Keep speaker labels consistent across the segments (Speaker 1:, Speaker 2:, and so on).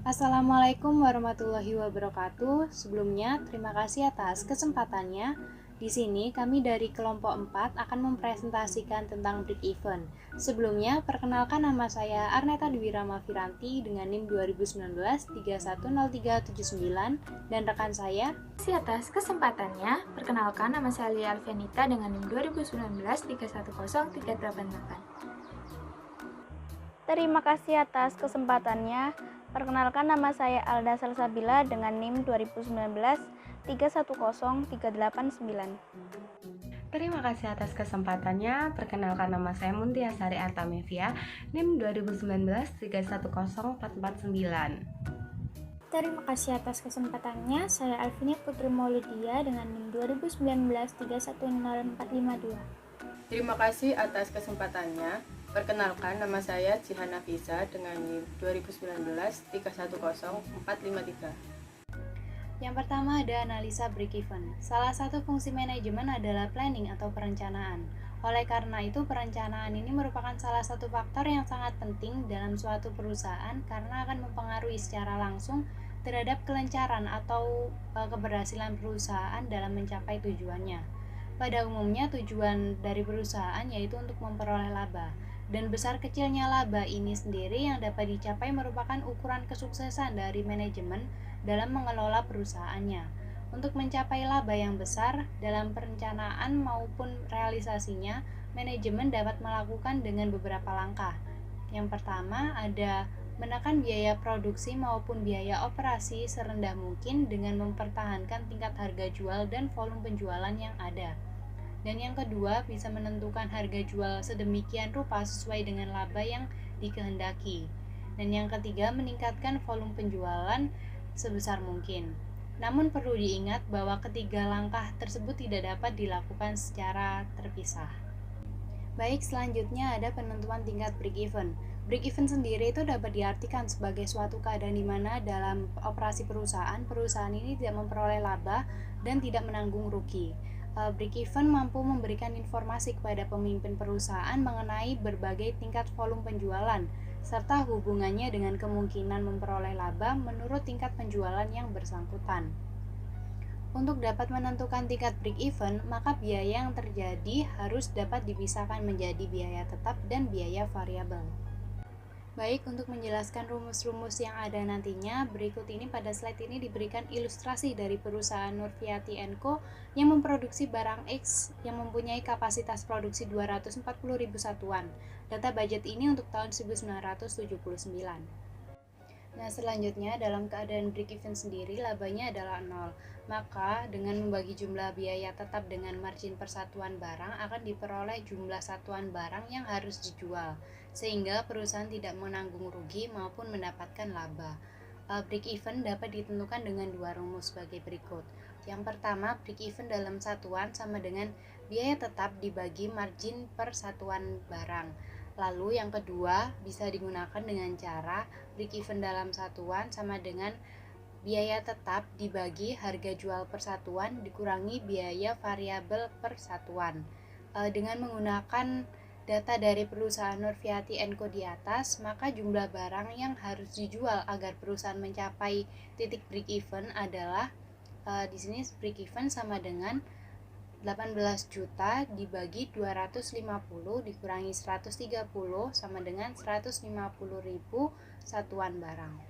Speaker 1: Assalamualaikum warahmatullahi wabarakatuh. Sebelumnya, terima kasih atas kesempatannya. Di sini kami dari kelompok 4 akan mempresentasikan tentang break even. Sebelumnya, perkenalkan nama saya Arneta Dwi Rama Firanti dengan NIM 2019 310379 dan rekan saya.
Speaker 2: Terima kasih atas kesempatannya. Perkenalkan, nama saya Lia Alvenita dengan NIM 2019 310388.
Speaker 3: Terima kasih atas kesempatannya. Perkenalkan, nama saya Alda Salsabila dengan NIM 2019 310389.
Speaker 4: Terima kasih atas kesempatannya. Perkenalkan, nama saya Muntiasari Artamevia, NIM 2019 310449.
Speaker 5: Terima kasih atas kesempatannya. Saya Alvini Putri Maulidia dengan NIM 2019 310452.
Speaker 6: Terima kasih atas kesempatannya. Perkenalkan, nama saya Jihan Nafisa dengan NIM 2019 310453.
Speaker 1: Yang pertama ada analisa break even. Salah satu fungsi manajemen adalah planning atau perencanaan. Oleh karena itu, perencanaan ini merupakan salah satu faktor yang sangat penting dalam suatu perusahaan karena akan mempengaruhi secara langsung terhadap kelancaran atau keberhasilan perusahaan dalam mencapai tujuannya. Pada umumnya, tujuan dari perusahaan yaitu untuk memperoleh laba. Dan besar kecilnya laba ini sendiri yang dapat dicapai merupakan ukuran kesuksesan dari manajemen dalam mengelola perusahaannya. Untuk mencapai laba yang besar dalam perencanaan maupun realisasinya, manajemen dapat melakukan dengan beberapa langkah. Yang pertama ada menekan biaya produksi maupun biaya operasi serendah mungkin dengan mempertahankan tingkat harga jual dan volume penjualan yang ada. Dan yang kedua, bisa menentukan harga jual sedemikian rupa sesuai dengan laba yang dikehendaki. Dan yang ketiga, meningkatkan volume penjualan sebesar mungkin. Namun perlu diingat bahwa ketiga langkah tersebut tidak dapat dilakukan secara terpisah. Baik, selanjutnya ada penentuan tingkat break even. Break even sendiri itu dapat diartikan sebagai suatu keadaan di mana dalam operasi perusahaan ini tidak memperoleh laba dan tidak menanggung rugi. Break even mampu memberikan informasi kepada pemimpin perusahaan mengenai berbagai tingkat volume penjualan serta hubungannya dengan kemungkinan memperoleh laba menurut tingkat penjualan yang bersangkutan. Untuk dapat menentukan tingkat break even, maka biaya yang terjadi harus dapat dipisahkan menjadi biaya tetap dan biaya variabel. Baik, untuk menjelaskan rumus-rumus yang ada nantinya, berikut ini pada slide ini diberikan ilustrasi dari perusahaan Nurfiati & Co yang memproduksi barang X yang mempunyai kapasitas produksi 240.000 satuan. Data budget ini untuk tahun 1979. Nah, selanjutnya dalam keadaan break even sendiri labanya adalah 0. Maka dengan membagi jumlah biaya tetap dengan margin persatuan barang akan diperoleh jumlah satuan barang yang harus dijual, sehingga perusahaan tidak menanggung rugi maupun mendapatkan laba. Break even dapat ditentukan dengan dua rumus sebagai berikut. Yang pertama, break even dalam satuan sama dengan biaya tetap dibagi margin per satuan barang. Lalu yang kedua bisa digunakan dengan cara break even dalam satuan sama dengan biaya tetap dibagi harga jual per satuan dikurangi biaya variabel per satuan. Dengan menggunakan data dari perusahaan Nurfiati & Co di atas, maka jumlah barang yang harus dijual agar perusahaan mencapai titik break even adalah di sini break even sama dengan 18 juta dibagi 250 dikurangi 130 sama dengan 150.000 satuan barang.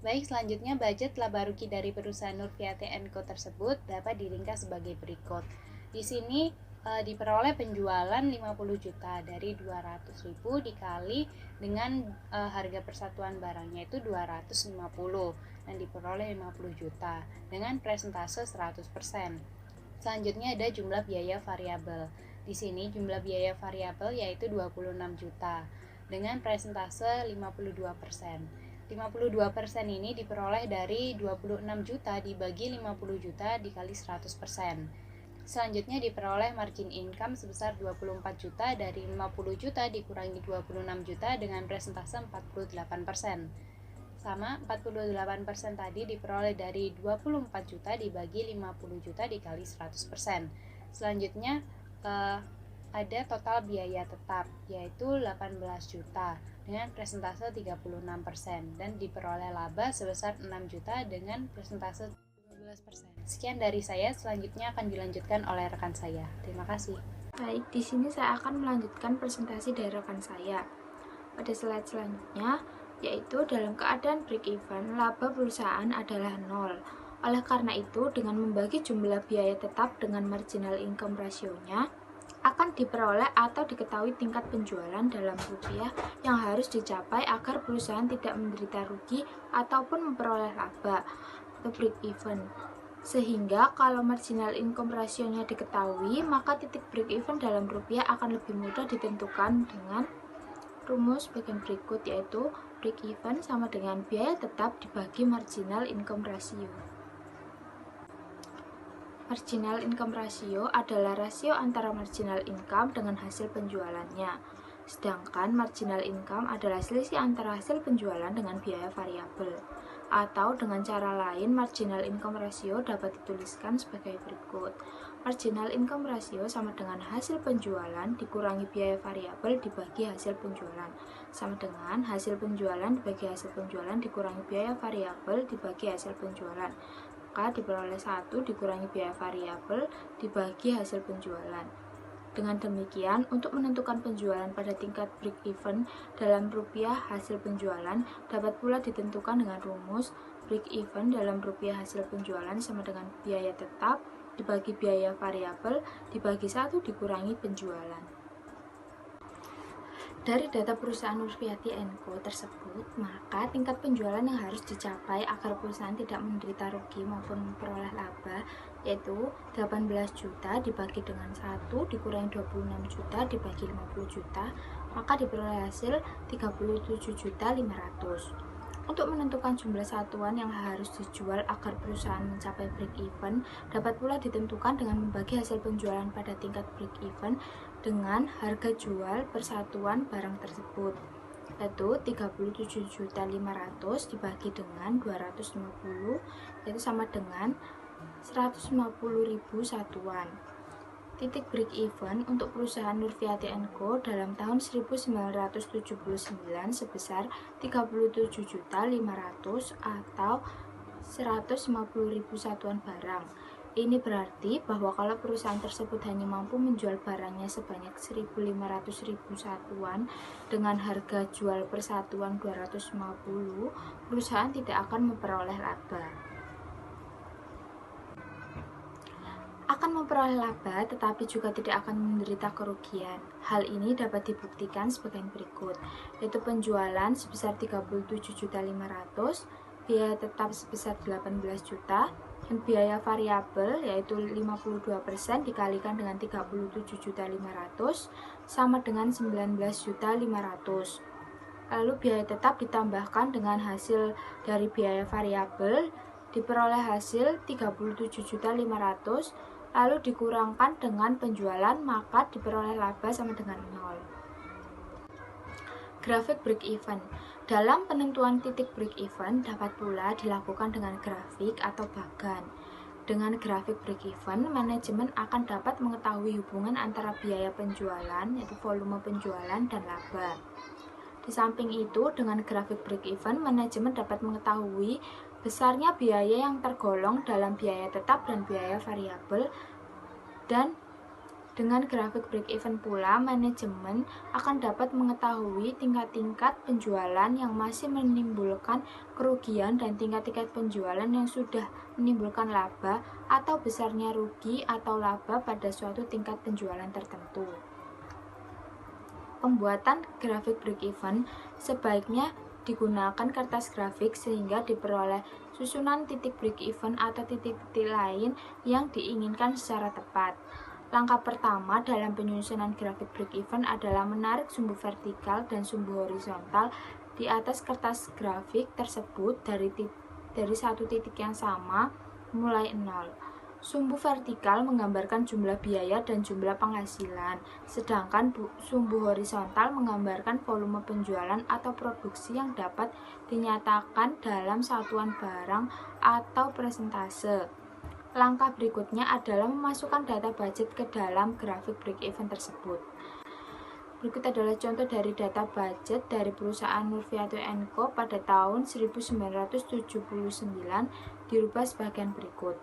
Speaker 1: Baik, selanjutnya budget laba rugi dari perusahaan Nurfiati & Co tersebut dapat diringkas sebagai berikut. Di sini diperoleh penjualan 50 juta dari 200.000 dikali dengan harga persatuan barangnya itu 250 dan diperoleh 50 juta dengan persentase 100%. Selanjutnya ada jumlah biaya variabel. Di sini jumlah biaya variabel yaitu 26 juta dengan persentase 52%. 52% ini diperoleh dari 26 juta dibagi 50 juta dikali 100%. Selanjutnya diperoleh margin income sebesar 24 juta dari 50 juta dikurangi 26 juta dengan persentase 48%. Sama 48% tadi diperoleh dari 24 juta dibagi 50 juta dikali 100%. Selanjutnya ada total biaya tetap, yaitu 18 juta dengan presentase 36% dan diperoleh laba sebesar 6 juta dengan presentase 12%. Sekian dari saya, selanjutnya akan dilanjutkan oleh rekan saya. Terima kasih.
Speaker 2: Baik, di sini saya akan melanjutkan presentasi dari rekan saya. Pada slide selanjutnya, yaitu dalam keadaan break even, laba perusahaan adalah 0. Oleh karena itu, dengan membagi jumlah biaya tetap dengan marginal income ratio-nya, akan diperoleh atau diketahui tingkat penjualan dalam rupiah yang harus dicapai agar perusahaan tidak menderita rugi ataupun memperoleh laba atau break even. Sehingga kalau marginal income ratio-nya diketahui, maka titik break even dalam rupiah akan lebih mudah ditentukan dengan rumus bagian berikut, yaitu break even sama dengan biaya tetap dibagi marginal income ratio. Marginal income ratio adalah rasio antara marginal income dengan hasil penjualannya. Sedangkan marginal income adalah selisih antara hasil penjualan dengan biaya variabel. Atau dengan cara lain, marginal income ratio dapat dituliskan sebagai berikut. Marginal income ratio sama dengan hasil penjualan dikurangi biaya variabel dibagi hasil penjualan. Sama dengan hasil penjualan dibagi hasil penjualan dikurangi biaya variabel dibagi hasil penjualan. Maka diperoleh 1 dikurangi biaya variabel dibagi hasil penjualan. Dengan demikian, untuk menentukan penjualan pada tingkat break even dalam rupiah hasil penjualan dapat pula ditentukan dengan rumus break even dalam rupiah hasil penjualan sama dengan biaya tetap dibagi biaya variabel dibagi 1 dikurangi penjualan. Dari data perusahaan Nurfiati & Co tersebut, maka tingkat penjualan yang harus dicapai agar perusahaan tidak menderita rugi maupun memperoleh laba yaitu 18 juta dibagi dengan 1 dikurangi 26 juta dibagi 50 juta, maka diperoleh hasil 37.500. Untuk menentukan jumlah satuan yang harus dijual agar perusahaan mencapai break even, dapat pula ditentukan dengan membagi hasil penjualan pada tingkat break even dengan harga jual per satuan barang tersebut, yaitu 37.500 dibagi dengan 250, yaitu sama dengan 150.000 satuan. Titik break even untuk perusahaan Nurfiati & Co dalam tahun 1979 sebesar 37.500 atau 150.000 satuan barang. Ini berarti bahwa kalau perusahaan tersebut hanya mampu menjual barangnya sebanyak 1.500.000 satuan dengan harga jual per satuan 250, perusahaan tidak akan memperoleh laba. Akan memperoleh laba tetapi juga tidak akan menderita kerugian. Hal ini dapat dibuktikan sebagai berikut, yaitu penjualan sebesar 37.500, biaya tetap sebesar 18 juta, dan biaya variabel yaitu 52% dikalikan dengan 37.500 sama dengan 19.500. Lalu biaya tetap ditambahkan dengan hasil dari biaya variabel diperoleh hasil 37.500, lalu dikurangkan dengan penjualan, maka diperoleh laba sama dengan 0. Grafik break even. Dalam penentuan titik break even dapat pula dilakukan dengan grafik atau bagan. Dengan grafik break even, manajemen akan dapat mengetahui hubungan antara biaya penjualan, yaitu volume penjualan, dan laba. Di samping itu, dengan grafik break even, manajemen dapat mengetahui besarnya biaya yang tergolong dalam biaya tetap dan biaya variabel, dan dengan grafik break even pula manajemen akan dapat mengetahui tingkat-tingkat penjualan yang masih menimbulkan kerugian dan tingkat-tingkat penjualan yang sudah menimbulkan laba atau besarnya rugi atau laba pada suatu tingkat penjualan tertentu. Pembuatan grafik break even sebaiknya digunakan kertas grafik sehingga diperoleh susunan titik break even atau titik-titik lain yang diinginkan secara tepat. Langkah pertama dalam penyusunan grafik break even adalah menarik sumbu vertikal dan sumbu horizontal di atas kertas grafik tersebut dari satu titik yang sama mulai 0. Sumbu vertikal menggambarkan jumlah biaya dan jumlah penghasilan, sedangkan sumbu horizontal menggambarkan volume penjualan atau produksi yang dapat dinyatakan dalam satuan barang atau persentase. Langkah berikutnya adalah memasukkan data budget ke dalam grafik break-even tersebut. Berikut adalah contoh dari data budget dari perusahaan Nurfiato & Co pada tahun 1979 dirubah sebagian berikut.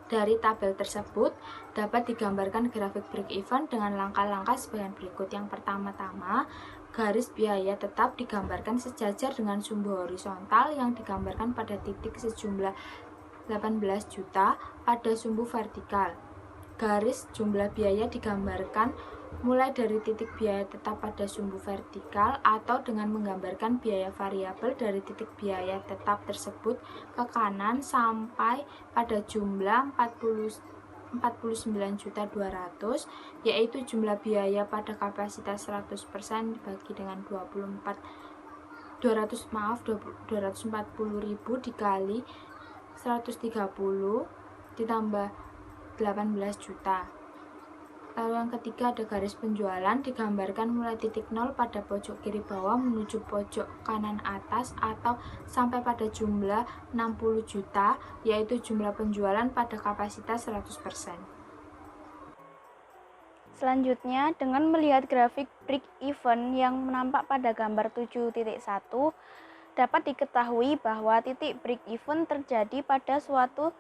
Speaker 2: Dari tabel tersebut dapat digambarkan grafik break-even dengan langkah-langkah sebagian berikut. Yang pertama-tama, garis biaya tetap digambarkan sejajar dengan sumbu horizontal yang digambarkan pada titik sejumlah 18 juta pada sumbu vertikal. Garis jumlah biaya digambarkan mulai dari titik biaya tetap pada sumbu vertikal atau dengan menggambarkan biaya variabel dari titik biaya tetap tersebut ke kanan sampai pada jumlah 49.200, yaitu jumlah biaya pada kapasitas 100% dibagi dengan 240.000 dikali 130 ditambah 18 juta. Lalu yang ketiga ada garis penjualan digambarkan mulai titik 0 pada pojok kiri bawah menuju pojok kanan atas atau sampai pada jumlah 60 juta, yaitu jumlah penjualan pada kapasitas 100%.
Speaker 3: Selanjutnya, dengan melihat grafik break-even yang nampak pada gambar 7.1, dapat diketahui bahwa titik break-even terjadi pada suatu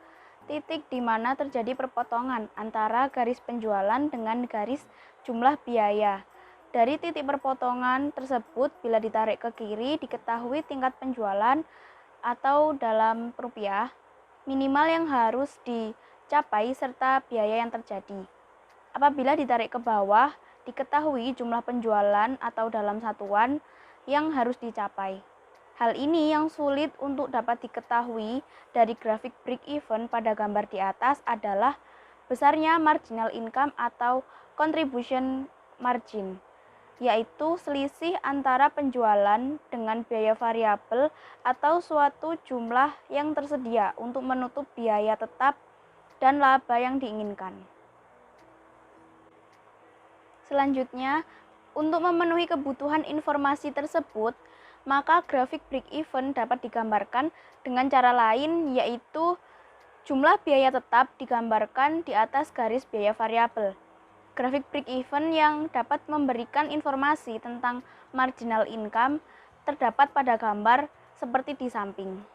Speaker 3: titik di mana terjadi perpotongan antara garis penjualan dengan garis jumlah biaya. Dari titik perpotongan tersebut, bila ditarik ke kiri, diketahui tingkat penjualan atau dalam rupiah minimal yang harus dicapai serta biaya yang terjadi. Apabila ditarik ke bawah, diketahui jumlah penjualan atau dalam satuan yang harus dicapai. Hal ini yang sulit untuk dapat diketahui dari grafik break-even pada gambar di atas adalah besarnya marginal income atau contribution margin, yaitu selisih antara penjualan dengan biaya variabel atau suatu jumlah yang tersedia untuk menutup biaya tetap dan laba yang diinginkan. Selanjutnya, untuk memenuhi kebutuhan informasi tersebut, maka grafik break-even dapat digambarkan dengan cara lain, yaitu jumlah biaya tetap digambarkan di atas garis biaya variabel. Grafik break-even yang dapat memberikan informasi tentang marginal income terdapat pada gambar seperti di samping.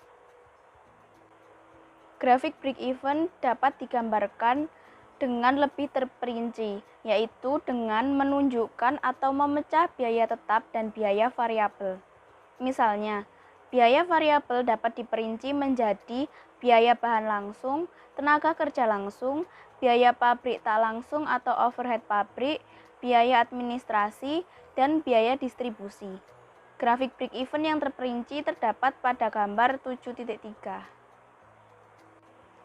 Speaker 3: Grafik break-even dapat digambarkan dengan lebih terperinci, yaitu dengan menunjukkan atau memecah biaya tetap dan biaya variabel. Misalnya, biaya variabel dapat diperinci menjadi biaya bahan langsung, tenaga kerja langsung, biaya pabrik tak langsung atau overhead pabrik, biaya administrasi, dan biaya distribusi. Grafik break-even yang terperinci terdapat pada gambar 7.3.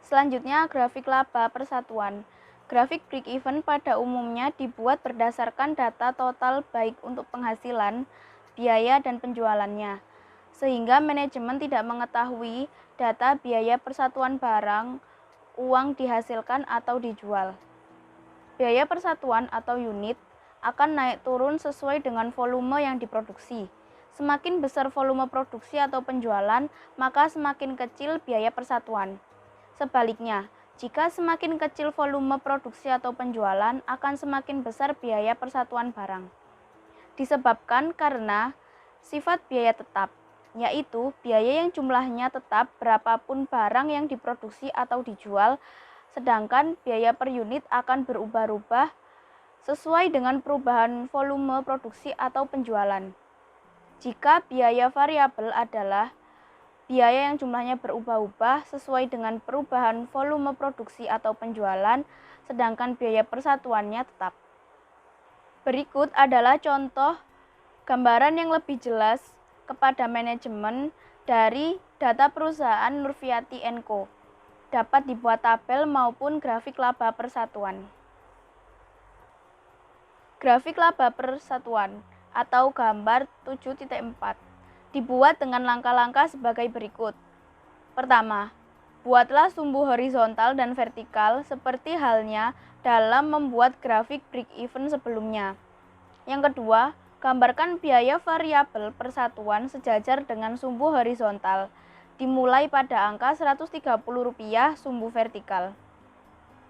Speaker 3: Selanjutnya, grafik laba persatuan. Grafik break-even pada umumnya dibuat berdasarkan data total baik untuk penghasilan, biaya, dan penjualannya, sehingga manajemen tidak mengetahui data biaya persatuan barang, uang dihasilkan atau dijual. Biaya persatuan atau unit akan naik turun sesuai dengan volume yang diproduksi. Semakin besar volume produksi atau penjualan, maka semakin kecil biaya persatuan. Sebaliknya, jika semakin kecil volume produksi atau penjualan, akan semakin besar biaya persatuan barang. Disebabkan karena sifat biaya tetap, yaitu biaya yang jumlahnya tetap berapapun barang yang diproduksi atau dijual, sedangkan biaya per unit akan berubah-ubah sesuai dengan perubahan volume produksi atau penjualan. Jika biaya variabel adalah biaya yang jumlahnya berubah-ubah sesuai dengan perubahan volume produksi atau penjualan, sedangkan biaya persatuannya tetap. Berikut adalah contoh gambaran yang lebih jelas kepada manajemen dari data perusahaan Nurfiati & Co. Dapat dibuat tabel maupun grafik laba persatuan. Grafik laba persatuan atau gambar 7.4 dibuat dengan langkah-langkah sebagai berikut. Pertama, buatlah sumbu horizontal dan vertikal seperti halnya dalam membuat grafik break-even sebelumnya. Yang kedua, gambarkan biaya variabel persatuan sejajar dengan sumbu horizontal. dimulai pada angka Rp130 sumbu vertikal.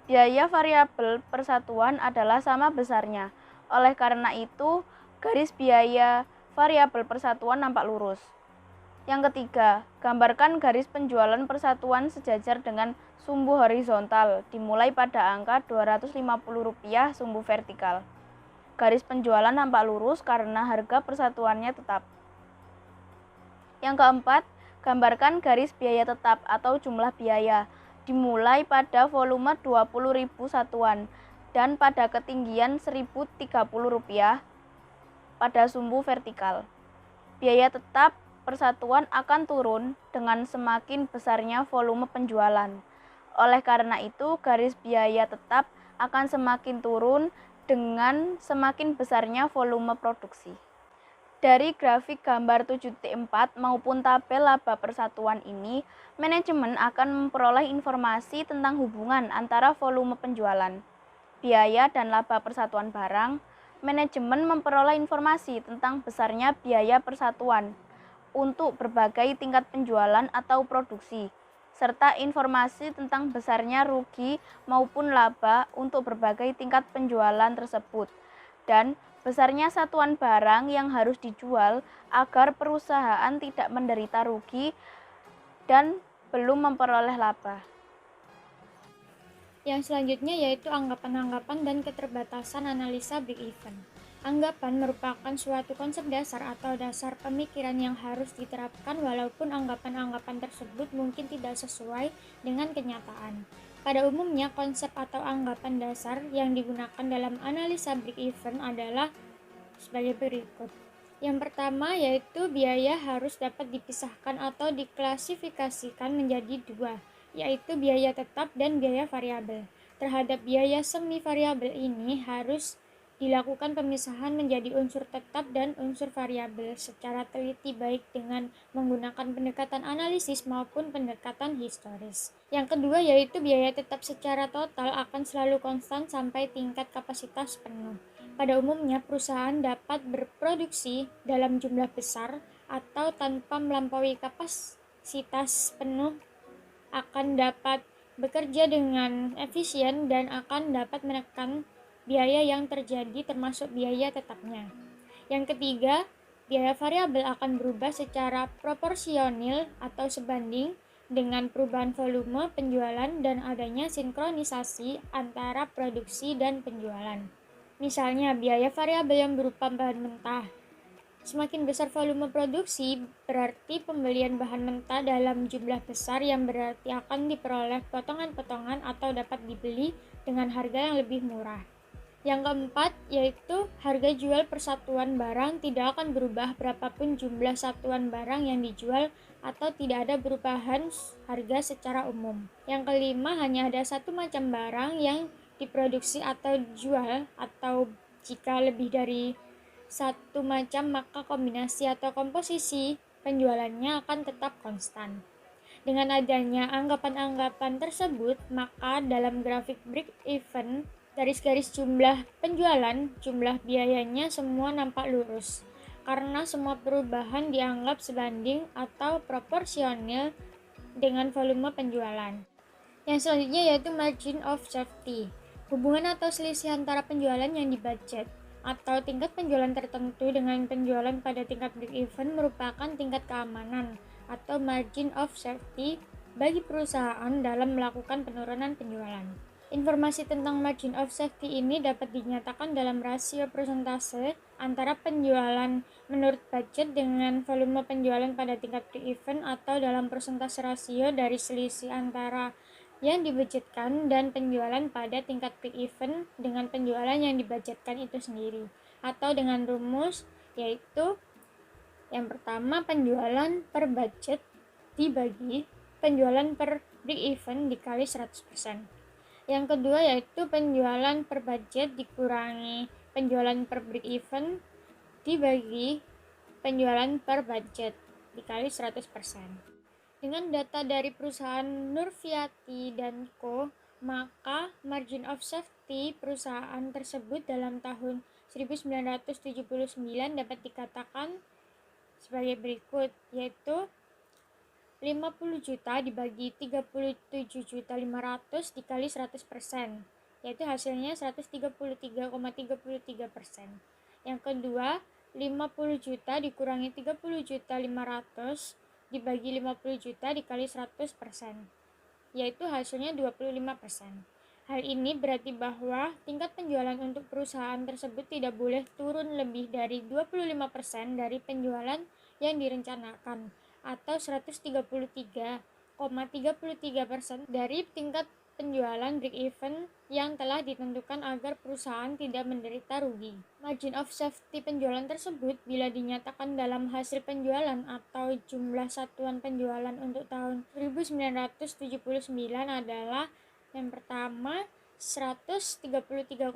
Speaker 3: Biaya variabel persatuan adalah sama besarnya. Oleh karena itu, garis biaya variabel persatuan nampak lurus. Yang ketiga, gambarkan garis penjualan persatuan sejajar dengan sumbu horizontal dimulai pada angka Rp250 sumbu vertikal. Garis penjualan nampak lurus karena harga persatuannya tetap. Yang keempat, gambarkan garis biaya tetap atau jumlah biaya dimulai pada volume 20.000 satuan dan pada ketinggian Rp1.030 pada sumbu vertikal. Biaya tetap persatuan akan turun dengan semakin besarnya volume penjualan. Oleh karena itu, garis biaya tetap akan semakin turun dengan semakin besarnya volume produksi. Dari grafik gambar 7.4 maupun tabel laba persatuan ini, manajemen akan memperoleh informasi tentang hubungan antara volume penjualan, biaya, dan laba persatuan barang. Manajemen memperoleh informasi tentang besarnya biaya persatuan untuk berbagai tingkat penjualan atau produksi, serta informasi tentang besarnya rugi maupun laba untuk berbagai tingkat penjualan tersebut, dan besarnya satuan barang yang harus dijual agar perusahaan tidak menderita rugi dan belum memperoleh laba.
Speaker 5: Yang selanjutnya yaitu anggapan-anggapan dan keterbatasan analisa break-even. Anggapan merupakan suatu konsep dasar atau dasar pemikiran yang harus diterapkan walaupun anggapan-anggapan tersebut mungkin tidak sesuai dengan kenyataan. Pada umumnya, konsep atau anggapan dasar yang digunakan dalam analisa break-even adalah sebagai berikut. Yang pertama yaitu biaya harus dapat dipisahkan atau diklasifikasikan menjadi dua, yaitu biaya tetap dan biaya variabel. Terhadap biaya semi variabel ini harus dilakukan pemisahan menjadi unsur tetap dan unsur variabel secara teliti baik dengan menggunakan pendekatan analisis maupun pendekatan historis. Yang kedua yaitu biaya tetap secara total akan selalu konstan sampai tingkat kapasitas penuh. Pada umumnya perusahaan dapat berproduksi dalam jumlah besar atau tanpa melampaui kapasitas penuh, akan dapat bekerja dengan efisien dan akan dapat menekan biaya yang terjadi termasuk biaya tetapnya. Yang ketiga, biaya variabel akan berubah secara proporsional atau sebanding dengan perubahan volume penjualan dan adanya sinkronisasi antara produksi dan penjualan. Misalnya, biaya variabel yang berupa bahan mentah. Semakin besar volume produksi, berarti pembelian bahan mentah dalam jumlah besar yang berarti akan diperoleh potongan-potongan atau dapat dibeli dengan harga yang lebih murah. Yang keempat, yaitu harga jual persatuan barang tidak akan berubah berapapun jumlah satuan barang yang dijual atau tidak ada perubahan harga secara umum. Yang kelima, hanya ada satu macam barang yang diproduksi atau dijual, atau jika lebih dari satu macam maka kombinasi atau komposisi penjualannya akan tetap konstan. Dengan adanya anggapan-anggapan tersebut, maka dalam grafik break-even, garis-garis jumlah penjualan, jumlah biayanya semua nampak lurus, karena semua perubahan dianggap sebanding atau proporsional dengan volume penjualan. Yang selanjutnya yaitu margin of safety, hubungan atau selisih antara penjualan yang dibudget atau tingkat penjualan tertentu dengan penjualan pada tingkat break-even merupakan tingkat keamanan atau margin of safety bagi perusahaan dalam melakukan penurunan penjualan. Informasi tentang margin of safety ini dapat dinyatakan dalam rasio persentase antara penjualan menurut budget dengan volume penjualan pada tingkat break-even atau dalam persentase rasio dari selisih antara yang dibudgetkan dan penjualan pada tingkat break-even dengan penjualan yang dibudgetkan itu sendiri, atau dengan rumus yaitu yang pertama penjualan per budget dibagi penjualan per break-even dikali 100%. Yang kedua yaitu penjualan per budget dikurangi penjualan per break-even dibagi penjualan per budget dikali 100%. Dengan data dari perusahaan Nurfiati dan Co., maka margin of safety perusahaan tersebut dalam tahun 1979 dapat dikatakan sebagai berikut, yaitu 50 juta dibagi 37.500 dikali 100%, yaitu hasilnya 133,33%. Yang kedua, 50 juta dikurangi 30.500 dibagi 50 juta dikali 100%, yaitu hasilnya 25%. Hal ini berarti bahwa tingkat penjualan untuk perusahaan tersebut tidak boleh turun lebih dari 25% dari penjualan yang direncanakan, atau 133,33% dari tingkat penjualan break-even yang telah ditentukan agar perusahaan tidak menderita rugi. Margin of safety penjualan tersebut bila dinyatakan dalam hasil penjualan atau jumlah satuan penjualan untuk tahun 1979 adalah yang pertama 133,33%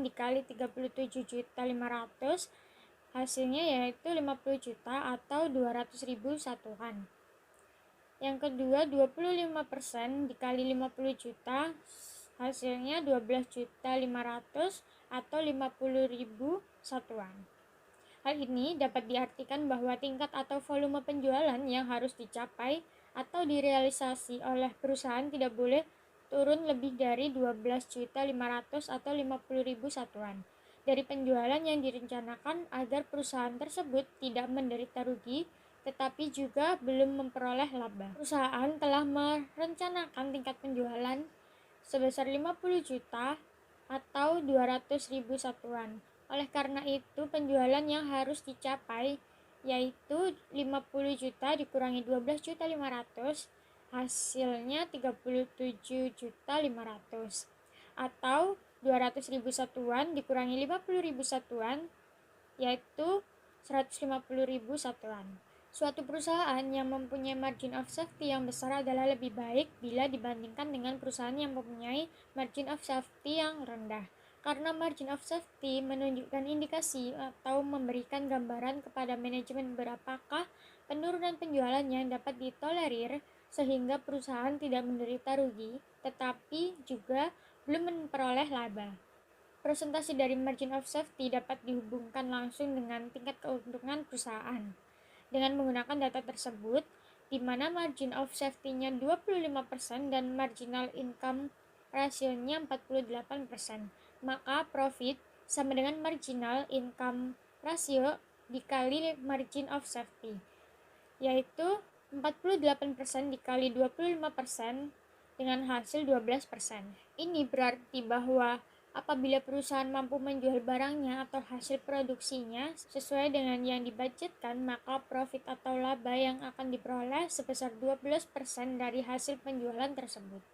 Speaker 5: dikali 37.500, hasilnya yaitu 50 juta atau 200.000 satuan. Yang kedua 25% dikali 50 juta, hasilnya 12.500 atau 50.000 satuan. Hal ini dapat diartikan bahwa tingkat atau volume penjualan yang harus dicapai atau direalisasi oleh perusahaan tidak boleh turun lebih dari 12.500 atau 50.000 satuan dari penjualan yang direncanakan agar perusahaan tersebut tidak menderita rugi tetapi juga belum memperoleh laba. Perusahaan telah merencanakan tingkat penjualan sebesar 50 juta atau 200.000 satuan. Oleh karena itu, penjualan yang harus dicapai yaitu 50 juta dikurangi 12.500, hasilnya 37.500, atau 200.000 satuan dikurangi 50.000 satuan, yaitu 150.000 satuan. Suatu perusahaan yang mempunyai margin of safety yang besar adalah lebih baik bila dibandingkan dengan perusahaan yang mempunyai margin of safety yang rendah. Karena margin of safety menunjukkan indikasi atau memberikan gambaran kepada manajemen berapakah penurunan penjualan yang dapat ditolerir sehingga perusahaan tidak menderita rugi, tetapi juga belum memperoleh laba. Presentasi dari margin of safety dapat dihubungkan langsung dengan tingkat keuntungan perusahaan. Dengan menggunakan data tersebut, di mana margin of safety-nya 25% dan marginal income rasionya 48%, maka profit sama dengan marginal income ratio dikali margin of safety, yaitu 48% dikali 25% dengan hasil 12%. Ini berarti bahwa apabila perusahaan mampu menjual barangnya atau hasil produksinya sesuai dengan yang dibudgetkan, maka profit atau laba yang akan diperoleh sebesar 12% dari hasil penjualan tersebut.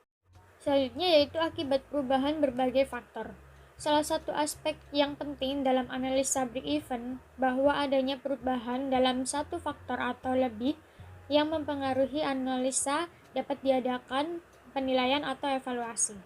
Speaker 5: Selanjutnya yaitu akibat perubahan berbagai faktor. Salah satu aspek yang penting dalam analisa break-even bahwa adanya perubahan dalam satu faktor atau lebih yang mempengaruhi analisa dapat diadakan penilaian atau evaluasi.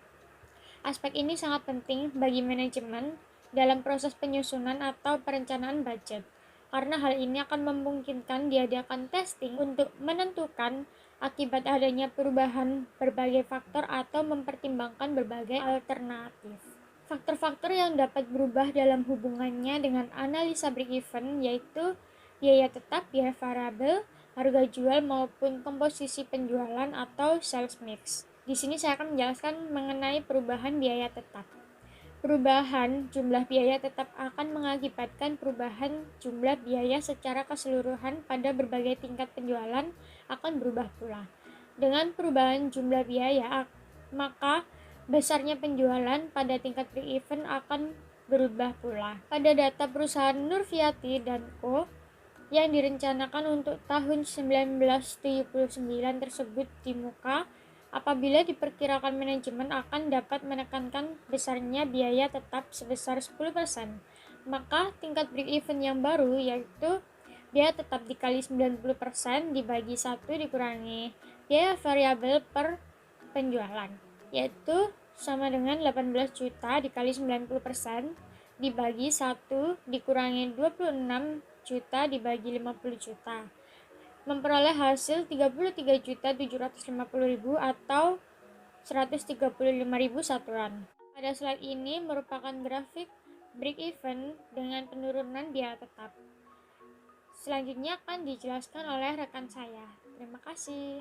Speaker 5: Aspek ini sangat penting bagi manajemen dalam proses penyusunan atau perencanaan budget, karena hal ini akan memungkinkan diadakan testing untuk menentukan akibat adanya perubahan berbagai faktor atau mempertimbangkan berbagai alternatif. Faktor-faktor yang dapat berubah dalam hubungannya dengan analisa break-even yaitu biaya tetap, biaya variabel, harga jual maupun komposisi penjualan atau sales mix. Di sini saya akan menjelaskan mengenai perubahan biaya tetap. Perubahan jumlah biaya tetap akan mengakibatkan perubahan jumlah biaya secara keseluruhan pada berbagai tingkat penjualan akan berubah pula. Dengan perubahan jumlah biaya, maka besarnya penjualan pada tingkat break-even akan berubah pula. Pada data perusahaan Nurfiati dan Co. yang direncanakan untuk tahun 1979 tersebut di muka, apabila diperkirakan manajemen akan dapat menekankan besarnya biaya tetap sebesar 10%, maka tingkat break-even yang baru yaitu biaya tetap dikali 90% dibagi 1 dikurangi biaya variabel per penjualan, yaitu sama dengan 18 juta dikali 90% dibagi 1 dikurangi 26 juta dibagi 50 juta, memperoleh hasil 33.750.000 atau 135.000 satuan. Pada slide ini merupakan grafik break-even dengan penurunan biaya tetap. Selanjutnya akan dijelaskan oleh rekan saya. Terima kasih.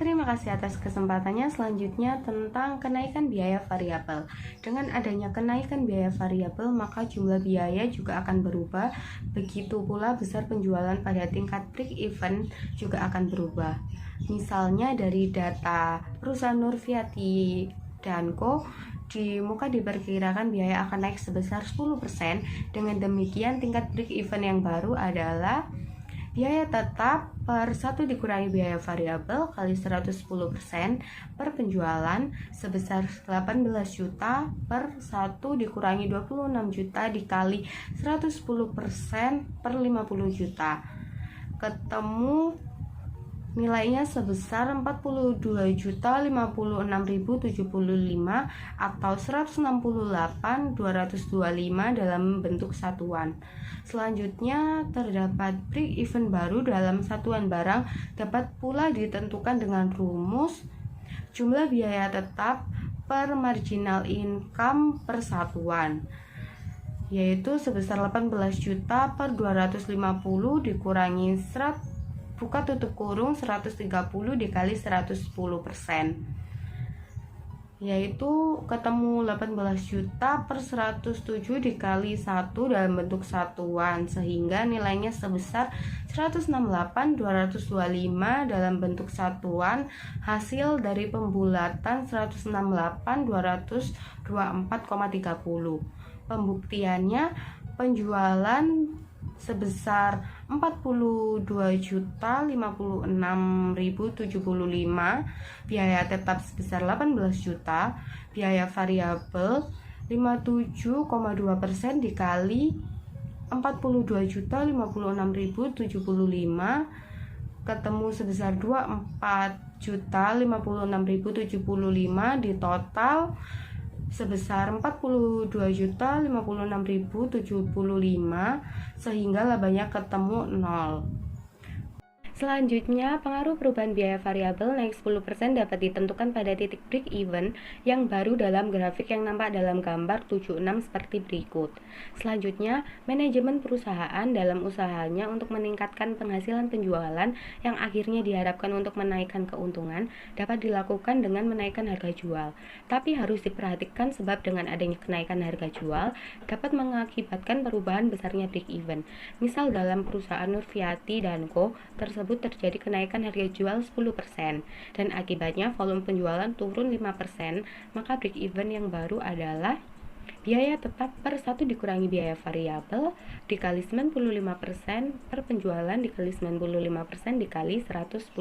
Speaker 4: Terima kasih atas kesempatannya. Selanjutnya tentang kenaikan biaya variabel. Dengan adanya kenaikan biaya variabel, maka jumlah biaya juga akan berubah. Begitu pula besar penjualan pada tingkat break even juga akan berubah. Misalnya dari data perusahaan Nurfiati dan Co. di muka diperkirakan biaya akan naik sebesar 10%. Dengan demikian tingkat break even yang baru adalah biaya tetap per 1 dikurangi biaya variabel kali 110% per penjualan sebesar 18 juta per 1 dikurangi 26 juta dikali 110% per 50 juta. Ketemu nilainya sebesar 42.056.075 atau 168.225 dalam bentuk satuan. Selanjutnya terdapat break even baru dalam satuan barang dapat pula ditentukan dengan rumus jumlah biaya tetap per marginal income per satuan, yaitu sebesar 18 juta per 250 dikurangi 130 dikali 110%, yaitu ketemu 18 juta per 107 dikali 1 dalam bentuk satuan, sehingga nilainya sebesar 168.225 dalam bentuk satuan. Hasil dari pembulatan 168.224,30. Pembuktiannya, penjualan sebesar 42.056.075, biaya tetap sebesar 18 juta, biaya variabel 57,2% dikali 42.056.075 ketemu sebesar 24.056.075 di total sebesar 42.056.075, sehingga labanya ketemu 0. Selanjutnya, pengaruh perubahan biaya variabel naik 10% dapat ditentukan pada titik break even yang baru dalam grafik yang nampak dalam gambar 76 seperti berikut. Selanjutnya, manajemen perusahaan dalam usahanya untuk meningkatkan penghasilan penjualan yang akhirnya diharapkan untuk menaikkan keuntungan dapat dilakukan dengan menaikkan harga jual. Tapi harus diperhatikan sebab dengan adanya kenaikan harga jual dapat mengakibatkan perubahan besarnya break even. Misal dalam perusahaan Nurfiati dan Co. tersebut terjadi kenaikan harga jual 10% dan akibatnya volume penjualan turun 5%, maka break even yang baru adalah biaya tetap per 1 dikurangi biaya variabel dikali 95% per penjualan dikali 95% dikali 110%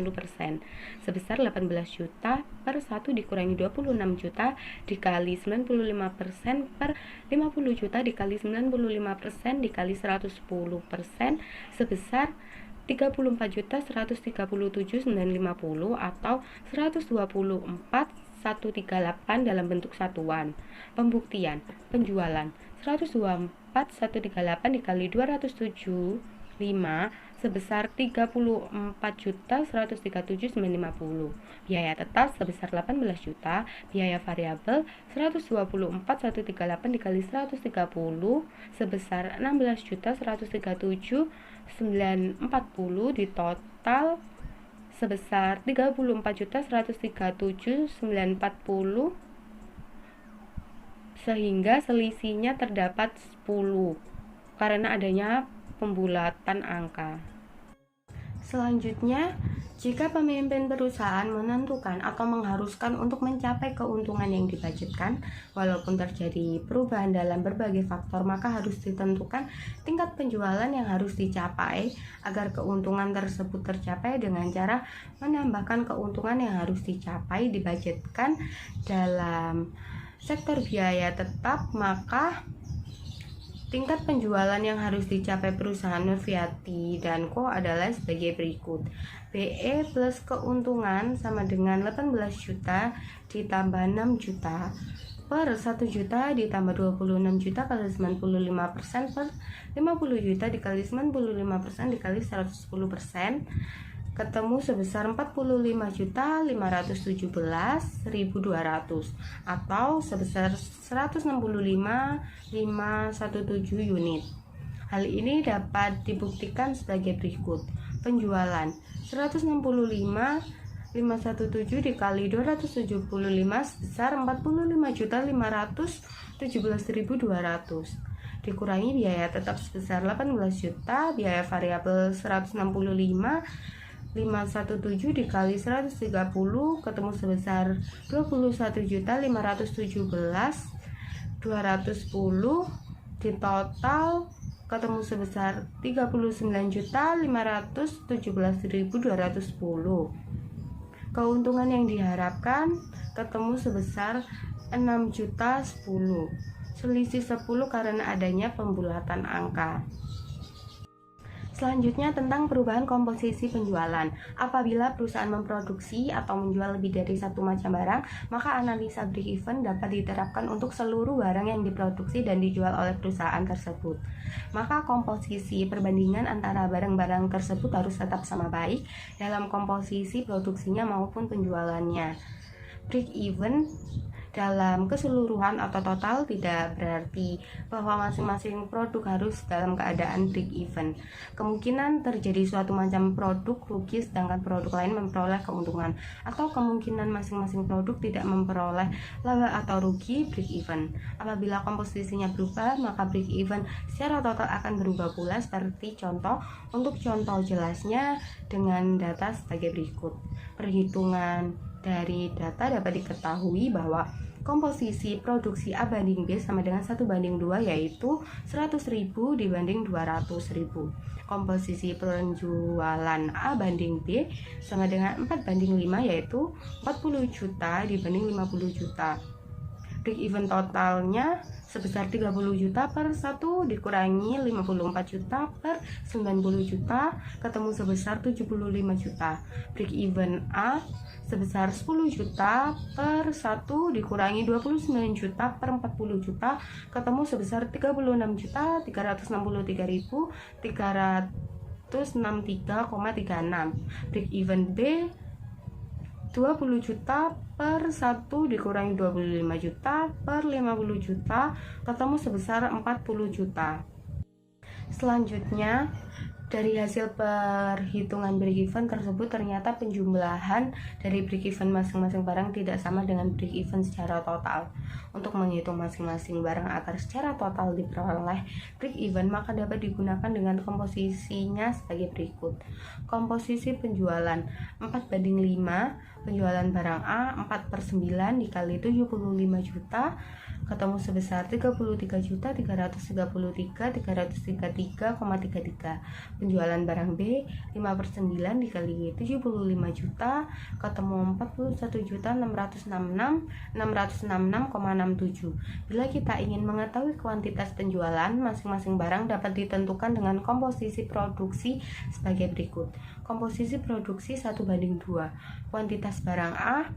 Speaker 4: sebesar 18 juta per 1 dikurangi 26 juta dikali 95% per 50 juta dikali 95% dikali 110% sebesar 34.137.950 atau 124.138 dalam bentuk satuan. Pembuktian, penjualan 124.138 dikali 275 sebesar 34.137.950. Biaya tetap sebesar 18 juta, biaya variabel 124.138 dikali 130 sebesar 16.137.940 di total sebesar 34.137.940, sehingga selisihnya terdapat 10 karena adanya pembulatan angka. Selanjutnya, jika pemimpin perusahaan menentukan atau mengharuskan untuk mencapai keuntungan yang dibudgetkan, walaupun terjadi perubahan dalam berbagai faktor, maka harus ditentukan tingkat penjualan yang harus dicapai agar keuntungan tersebut tercapai dengan cara menambahkan keuntungan yang harus dicapai dibudgetkan dalam sektor biaya tetap. Maka tingkat penjualan yang harus dicapai perusahaan Nurfiati dan Co. adalah sebagai berikut. BE plus keuntungan sama dengan 18 juta ditambah 6 juta per 1 juta ditambah 26 juta kali 95% per 50 juta dikali 95% dikali 110% ketemu sebesar 45.517.200 atau sebesar 165.517 unit. Hal ini dapat dibuktikan sebagai berikut. Penjualan 165.517 dikali 275 sebesar 45.517.200 dikurangi biaya tetap sebesar 18 juta, biaya variabel 165.517 dikali 130 ketemu sebesar 21.517.210 di total ketemu sebesar 39.517.210. Keuntungan yang diharapkan ketemu sebesar 6.010.000, selisih 10 karena adanya pembulatan angka. Selanjutnya tentang perubahan komposisi penjualan. Apabila perusahaan memproduksi atau menjual lebih dari satu macam barang, maka analisa break-even dapat diterapkan untuk seluruh barang yang diproduksi dan dijual oleh perusahaan tersebut. Maka komposisi perbandingan antara barang-barang tersebut harus tetap sama baik dalam komposisi produksinya maupun penjualannya. Break-even dalam keseluruhan atau total tidak berarti bahwa masing-masing produk harus dalam keadaan break even. Kemungkinan terjadi suatu macam produk rugi sedangkan produk lain memperoleh keuntungan, atau kemungkinan masing-masing produk tidak memperoleh laba atau rugi break even. Apabila komposisinya berubah, maka break even secara total akan berubah pula, seperti contoh. Untuk contoh jelasnya dengan data sebagai berikut. Perhitungan dari data dapat diketahui bahwa komposisi produksi A banding B sama dengan 1:2, yaitu 100.000 dibanding 200.000. Komposisi penjualan A banding B sama dengan 4:5, yaitu 40 juta dibanding 50 juta. Break even totalnya sebesar 30 juta per 1 dikurangi 54 juta per 90 juta ketemu sebesar 75 juta. Break even A sebesar 10 juta per 1 dikurangi 29 juta per 40 juta ketemu sebesar 36.363.363,36. Break even B 20 juta per 1 dikurangi 25 juta per 50 juta ketemu sebesar 40 juta. Selanjutnya, dari hasil perhitungan break even tersebut ternyata penjumlahan dari break even masing-masing barang tidak sama dengan break even secara total. Untuk menghitung masing-masing barang agar secara total diperoleh break even, maka dapat digunakan dengan komposisinya sebagai berikut. Komposisi penjualan 4:5, penjualan barang A 4/9 dikali 75 juta ketemu sebesar 33.333.333,33. Penjualan barang B 5/9 dikali 75 juta ketemu 41.666,67. Bila kita ingin mengetahui kuantitas penjualan masing-masing barang dapat ditentukan dengan komposisi produksi sebagai berikut. Komposisi produksi 1:2. Kuantitas barang A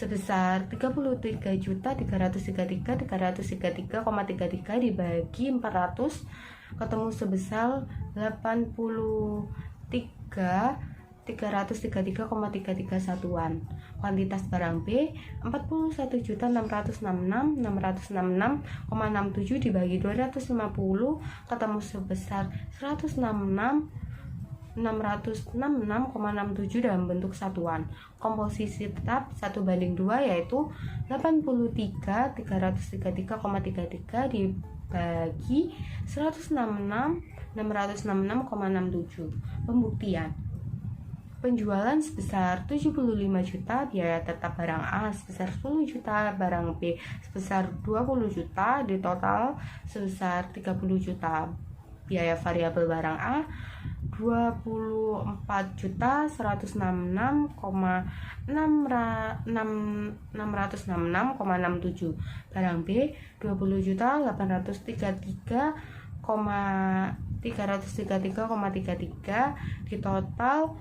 Speaker 4: sebesar 33.333.333,33 dibagi 400 ketemu sebesar 83.333,33 satuan. Kuantitas barang B 41.666,67 dibagi 250 ketemu sebesar 666,67 dalam bentuk satuan. Komposisi tetap 1:2, yaitu 83.333,33 dibagi 666,67. Pembuktian. Penjualan sebesar 75 juta, biaya tetap barang A sebesar 10 juta, barang B sebesar 20 juta, di total sebesar 30 juta. Biaya variabel barang A 24.666,67, barang B 20.833,333,33 di total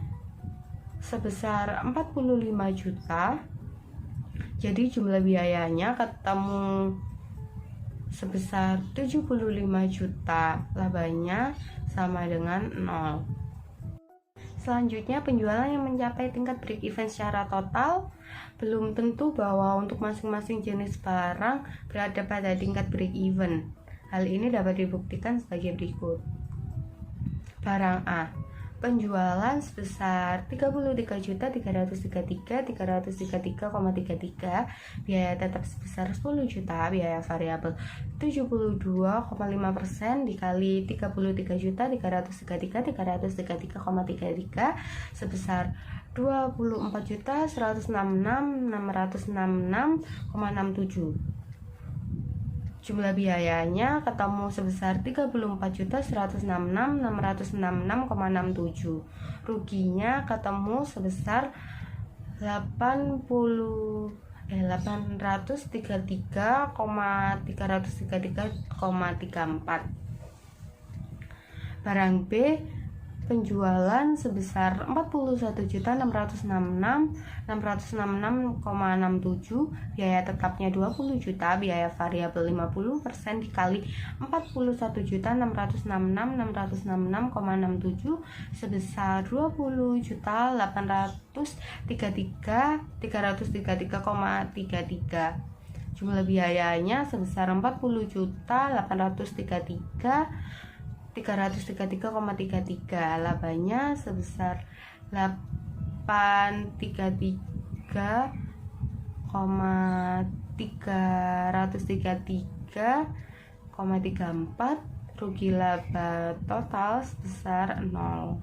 Speaker 4: sebesar 45 juta. Jadi jumlah biayanya ketemu sebesar 75 juta, labanya sama dengan 0. Selanjutnya, penjualan yang mencapai tingkat break even secara total belum tentu bahwa untuk masing-masing jenis barang berada pada tingkat break even. Hal ini dapat dibuktikan sebagai berikut. Barang A penjualan sebesar 33.333.333,33, biaya tetap sebesar 10 juta, biaya variabel 72,5% dikali 33.333.333,33 sebesar 24.166.666,67. Jumlah biayanya ketemu sebesar 34.166.666,67. Ruginya ketemu sebesar 833.333,34. Barang B penjualan sebesar 41.666.666,67, biaya tetapnya 20 juta, biaya variabel 50% dikali 41.666.666,67 sebesar 20.833.333,33. Jumlah biayanya sebesar 40.833.333,33. Labanya sebesar 833,333,34. Rugi laba total sebesar 0.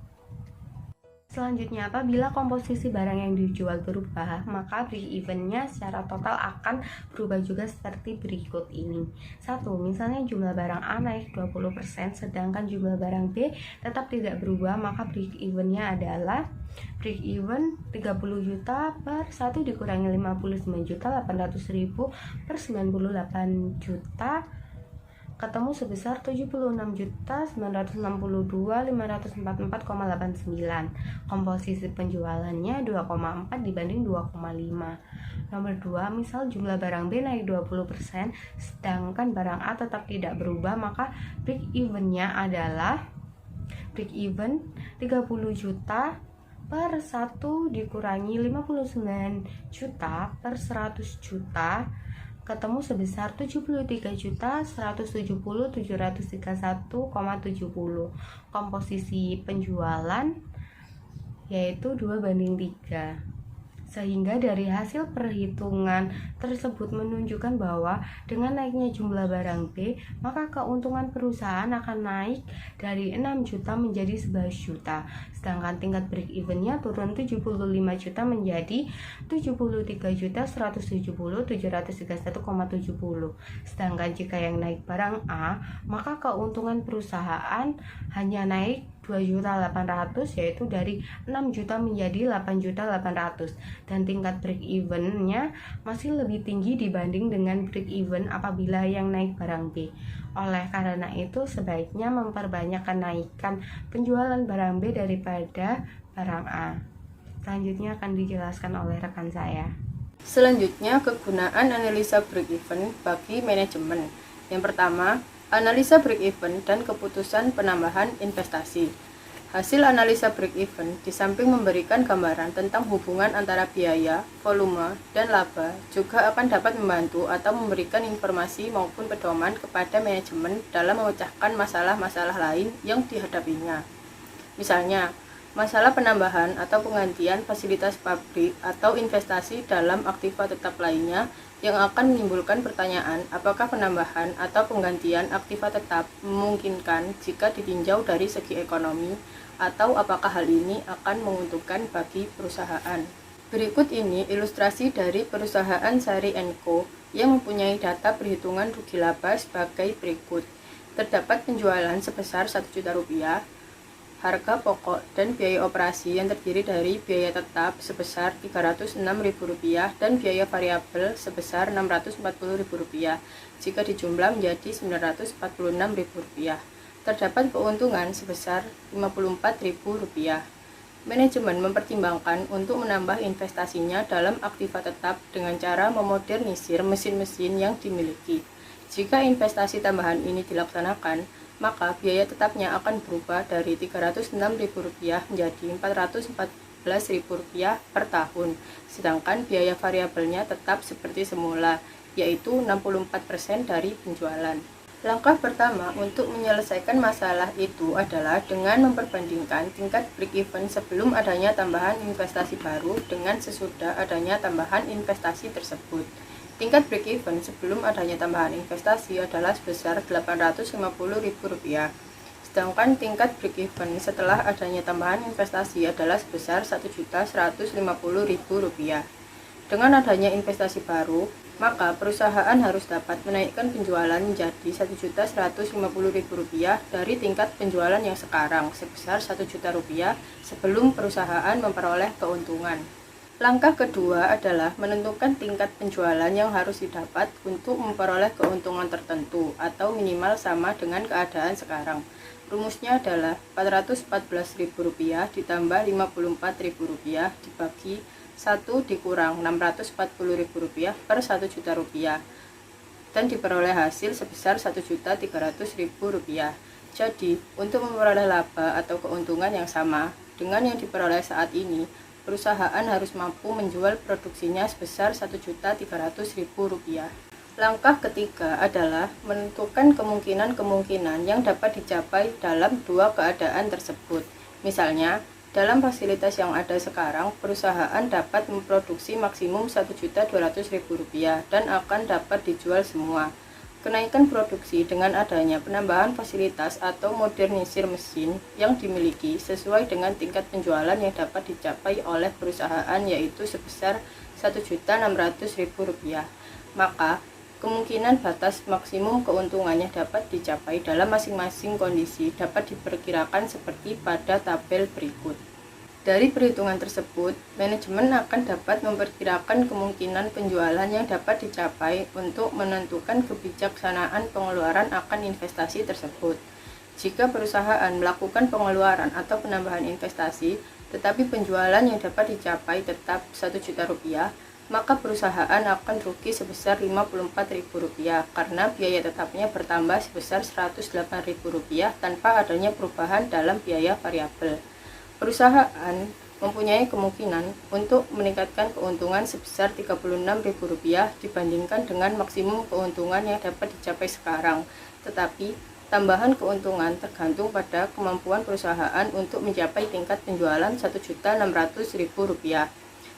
Speaker 4: Selanjutnya, apabila komposisi barang yang dijual berubah, maka break even-nya secara total akan berubah juga seperti berikut ini. 1. Misalnya jumlah barang A naik 20%, sedangkan jumlah barang B tetap tidak berubah, maka break even-nya adalah break even 30 juta per 1 dikurangi 59.800.000 per 98 juta ketemu sebesar 76.962.544,89. Komposisi penjualannya 2,4 dibanding 2,5. Nomor 2, misal jumlah barang B naik 20%, sedangkan barang A tetap tidak berubah, maka break even-nya adalah break even 30 juta per 1 dikurangi 59 juta per 100 juta ketemu sebesar 73.170.731,70. Komposisi penjualan yaitu 2:3. Sehingga dari hasil perhitungan tersebut menunjukkan bahwa dengan naiknya jumlah barang B, maka keuntungan perusahaan akan naik dari 6 juta menjadi 11 juta. Sedangkan tingkat break even-nya turun 75 juta menjadi 73.170.731,70. Sedangkan jika yang naik barang A, maka keuntungan perusahaan hanya naik 2.800.000, yaitu dari 6 juta menjadi 8.800.000, dan tingkat break even-nya masih lebih tinggi dibanding dengan break even apabila yang naik barang B. Oleh karena itu sebaiknya memperbanyak kenaikan penjualan barang B daripada barang A. Selanjutnya akan dijelaskan oleh rekan saya.
Speaker 6: Selanjutnya, kegunaan analisa break even bagi manajemen. Yang pertama, analisa break even dan keputusan penambahan investasi. Hasil analisa break even di samping memberikan gambaran tentang hubungan antara biaya, volume, dan laba, juga akan dapat membantu atau memberikan informasi maupun pedoman kepada manajemen dalam memecahkan masalah-masalah lain yang dihadapinya. Misalnya, masalah penambahan atau penggantian fasilitas pabrik atau investasi dalam aktiva tetap lainnya yang akan menimbulkan pertanyaan apakah penambahan atau penggantian aktiva tetap memungkinkan jika ditinjau dari segi ekonomi, atau apakah hal ini akan menguntungkan bagi perusahaan. Berikut ini ilustrasi dari perusahaan Sari & Co yang mempunyai data perhitungan rugi laba sebagai berikut. Terdapat penjualan sebesar Rp1 juta, harga pokok dan biaya operasi yang terdiri dari biaya tetap sebesar Rp306.000 dan biaya variabel sebesar Rp640.000 jika dijumlah menjadi Rp946.000. Terdapat keuntungan sebesar Rp54.000. Manajemen mempertimbangkan untuk menambah investasinya dalam aktiva tetap dengan cara memodernisir mesin-mesin yang dimiliki. Jika investasi tambahan ini dilaksanakan, maka biaya tetapnya akan berubah dari Rp306.000 menjadi Rp414.000 per tahun, sedangkan biaya variabelnya tetap seperti semula, yaitu 64% dari penjualan. Langkah pertama untuk menyelesaikan masalah itu adalah dengan memperbandingkan tingkat break-even sebelum adanya tambahan investasi baru dengan sesudah adanya tambahan investasi tersebut. Tingkat break-even sebelum adanya tambahan investasi adalah sebesar Rp850.000, sedangkan tingkat break-even setelah adanya tambahan investasi adalah sebesar Rp1.150.000. Dengan adanya investasi baru, maka perusahaan harus dapat menaikkan penjualan menjadi Rp1.150.000 dari tingkat penjualan yang sekarang sebesar Rp1.000.000 sebelum perusahaan memperoleh keuntungan. Langkah kedua adalah menentukan tingkat penjualan yang harus didapat untuk memperoleh keuntungan tertentu atau minimal sama dengan keadaan sekarang. Rumusnya adalah Rp414.000 ditambah Rp54.000 dibagi 1 dikurang Rp640.000 per Rp1.000.000 dan diperoleh hasil sebesar Rp1.300.000. Jadi, untuk memperoleh laba atau keuntungan yang sama dengan yang diperoleh saat ini, perusahaan harus mampu menjual produksinya sebesar Rp1.300.000. Langkah ketiga adalah menentukan kemungkinan-kemungkinan yang dapat dicapai dalam dua keadaan tersebut. Misalnya, dalam fasilitas yang ada sekarang, perusahaan dapat memproduksi maksimum Rp1.200.000 dan akan dapat dijual semua. Kenaikan produksi dengan adanya penambahan fasilitas atau modernisir mesin yang dimiliki sesuai dengan tingkat penjualan yang dapat dicapai oleh perusahaan yaitu sebesar Rp1.600.000. Maka, kemungkinan batas maksimum keuntungannya dapat dicapai dalam masing-masing kondisi dapat diperkirakan seperti pada tabel berikut. Dari perhitungan tersebut, manajemen akan dapat memperkirakan kemungkinan penjualan yang dapat dicapai untuk menentukan kebijaksanaan pengeluaran akan investasi tersebut. Jika perusahaan melakukan pengeluaran atau penambahan investasi, tetapi penjualan yang dapat dicapai tetap Rp1.000.000, maka perusahaan akan rugi sebesar Rp54.000 karena biaya tetapnya bertambah sebesar Rp108.000 tanpa adanya perubahan dalam biaya variabel. Perusahaan mempunyai kemungkinan untuk meningkatkan keuntungan sebesar Rp36.000 dibandingkan dengan maksimum keuntungan yang dapat dicapai sekarang, tetapi tambahan keuntungan tergantung pada kemampuan perusahaan untuk mencapai tingkat penjualan Rp1.600.000.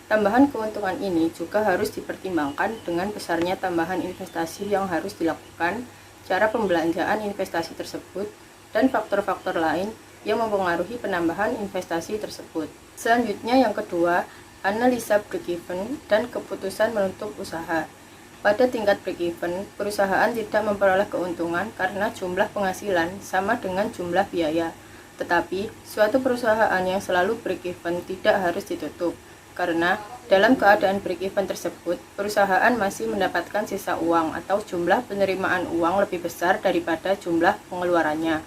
Speaker 6: Tambahan keuntungan ini juga harus dipertimbangkan dengan besarnya tambahan investasi yang harus dilakukan, cara pembelanjaan investasi tersebut, dan faktor-faktor lain yang mempengaruhi penambahan investasi tersebut. Selanjutnya yang kedua, analisa break-even dan keputusan menutup usaha. Pada tingkat break-even, perusahaan tidak memperoleh keuntungan karena jumlah penghasilan sama dengan jumlah biaya. Tetapi, suatu perusahaan yang selalu break-even tidak harus ditutup. Karena dalam keadaan break-even tersebut, perusahaan masih mendapatkan sisa uang atau jumlah penerimaan uang lebih besar daripada jumlah pengeluarannya.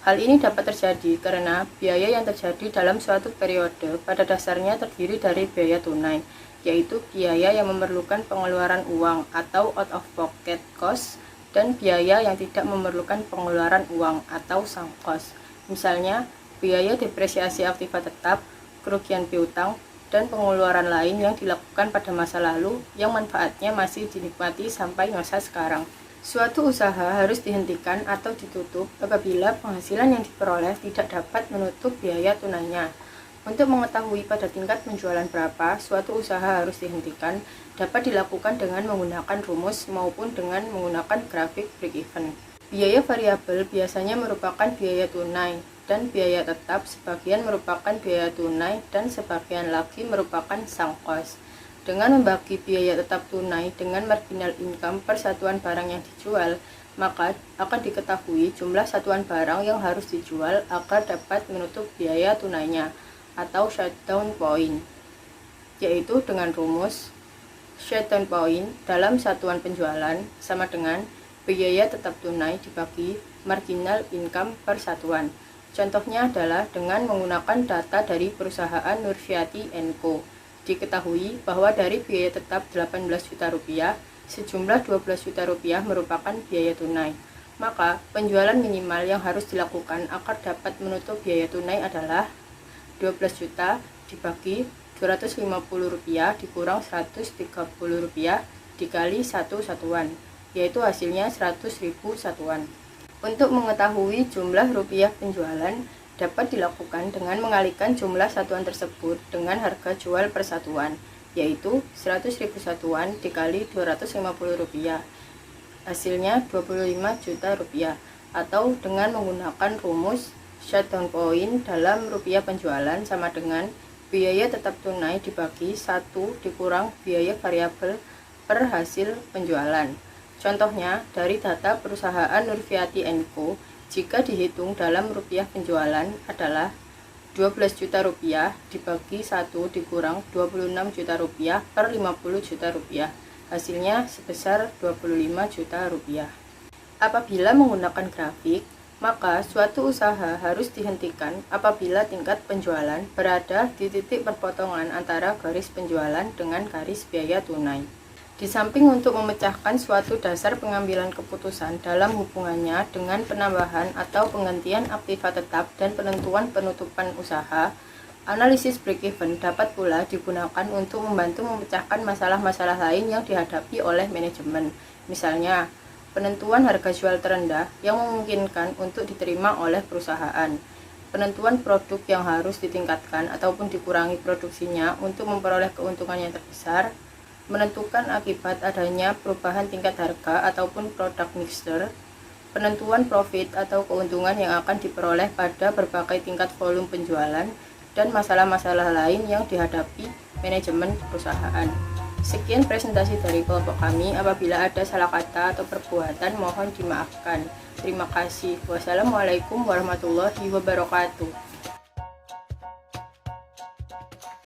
Speaker 6: Hal ini dapat terjadi karena biaya yang terjadi dalam suatu periode pada dasarnya terdiri dari biaya tunai, yaitu biaya yang memerlukan pengeluaran uang atau out-of-pocket cost, dan biaya yang tidak memerlukan pengeluaran uang atau sunk cost. Misalnya, biaya depresiasi aktiva tetap, kerugian piutang, dan pengeluaran lain yang dilakukan pada masa lalu yang manfaatnya masih dinikmati sampai masa sekarang. Suatu usaha harus dihentikan atau ditutup apabila penghasilan yang diperoleh tidak dapat menutup biaya tunainya. Untuk mengetahui pada tingkat penjualan berapa suatu usaha harus dihentikan dapat dilakukan dengan menggunakan rumus maupun dengan menggunakan grafik break-even. Biaya variabel biasanya merupakan biaya tunai, dan biaya tetap sebagian merupakan biaya tunai dan sebagian lagi merupakan sunk cost. Dengan membagi biaya tetap tunai dengan marginal income per satuan barang yang dijual, maka akan diketahui jumlah satuan barang yang harus dijual agar dapat menutup biaya tunainya atau shutdown point, yaitu dengan rumus shutdown point dalam satuan penjualan sama dengan biaya tetap tunai dibagi marginal income per satuan. Contohnya adalah dengan menggunakan data dari perusahaan Nurfiati & Co. Diketahui bahwa dari biaya tetap Rp18 juta, sejumlah Rp12 juta merupakan biaya tunai. Maka, penjualan minimal yang harus dilakukan agar dapat menutup biaya tunai adalah Rp12 juta dibagi Rp250 dikurang Rp130 dikali 1 satuan. yaitu hasilnya 100.000 satuan. Untuk mengetahui jumlah rupiah penjualan, dapat dilakukan dengan mengalihkan jumlah satuan tersebut dengan harga jual per satuan, yaitu 100.000 satuan dikali 250 rupiah. Hasilnya 25 juta rupiah, atau dengan menggunakan rumus shutdown point dalam rupiah penjualan sama dengan biaya tetap tunai dibagi 1 dikurang biaya variabel per hasil penjualan. Contohnya, dari data perusahaan Nurfiati & Co, jika dihitung dalam rupiah penjualan adalah 12 juta rupiah dibagi 1 dikurang 26 juta rupiah per 50 juta rupiah. Hasilnya sebesar 25 juta rupiah. Apabila menggunakan grafik, maka suatu usaha harus dihentikan apabila tingkat penjualan berada di titik perpotongan antara garis penjualan dengan garis biaya tunai. Di samping untuk memecahkan suatu dasar pengambilan keputusan dalam hubungannya dengan penambahan atau penggantian aktiva tetap dan penentuan penutupan usaha, analisis break-even dapat pula digunakan untuk membantu memecahkan masalah-masalah lain yang dihadapi oleh manajemen. Misalnya, penentuan harga jual terendah yang memungkinkan untuk diterima oleh perusahaan, penentuan produk yang harus ditingkatkan ataupun dikurangi produksinya untuk memperoleh keuntungan yang terbesar, menentukan akibat adanya perubahan tingkat harga ataupun produk mixture, penentuan profit atau keuntungan yang akan diperoleh pada berbagai tingkat volume penjualan, dan masalah-masalah lain yang dihadapi manajemen perusahaan. Sekian presentasi dari kelompok kami. Apabila ada salah kata atau perbuatan mohon dimaafkan. Terima kasih. Wassalamualaikum warahmatullahi wabarakatuh.